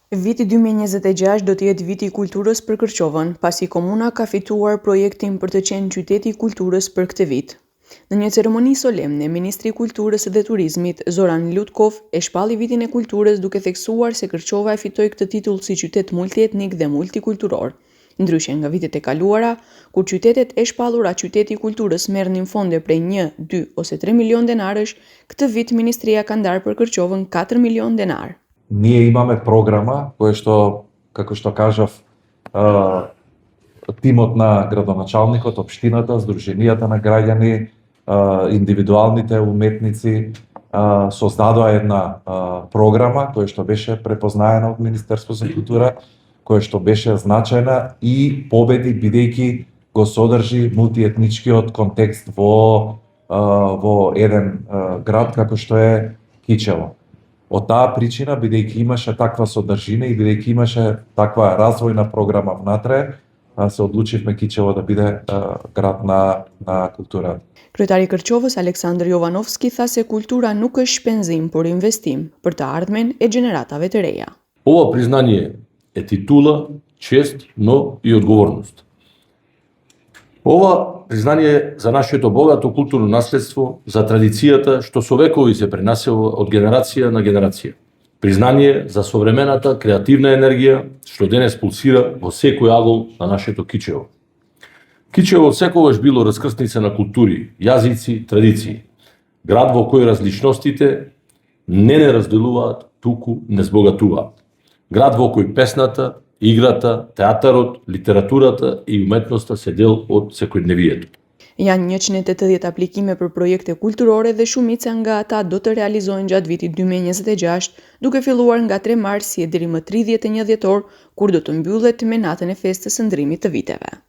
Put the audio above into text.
Viti 2026 do të jetë viti i kulturës për Kërqovën, pasi komuna ka fituar projektin për të qenë qyteti i kulturës për këtë vit. Në një ceremoni solemne, Ministri i Kulturës dhe Turizmit, Zoran Lutkov, e shpalli vitin e kulturës duke theksuar se Kërqova e fitoi këtë titull si qytet multietnik dhe multikulturor. Ndryshe nga vitet e kaluara, kur qytetet e shpallura qyteti i kulturës merrnin fonde prej 1, 2 ose 3 milion denarësh, këtë vit Ministria ka ndarë për Kërqovën 4 milion denar. Ние имаме програма која што, како што кажав, тимот на градоначалникот, општината, здруженијата на граѓани, индивидуалните уметници создадоа една програма која што беше препознаена од Министерството за култура, која што беше значајна и победи бидејќи го содржи мултиетничкиот контекст во еден град како што е Кичево. Од таа причина, бидејќи имаше таква содржина и бидејќи имаше таква развојна програма внатре, се одлучивме Кичево да биде град на култура. Kryetari i Kërqovës, Aleksandr Jovanovski, tha se kultura nuk është shpenzim, por investim për të ardhmen e gjeneratave të reja. Ова признание е титула, чест, но и одговорност. Ова признание за нашето богато културно наследство, за традицијата што со векови се пренасува од генерација на генерација. Признание за современата креативна енергија што денес пулсира во секој агол на нашето Кичево. Кичево секогаш било раскрсница на култури, јазици, традиции. Град во кој различностите не разделуваат, туку не збогатуваат. Град во кој песната, играта, театарот, литературата и уметноста се дел од секојдневието. Janë 180 aplikime për projekte kulturore dhe shumica nga ata do të realizohen gjatë vitit 2026, duke filluar nga 3 marsje deri më 31 dhjetor, kur do të mbyllet me natën e festës së ndrimit të viteve.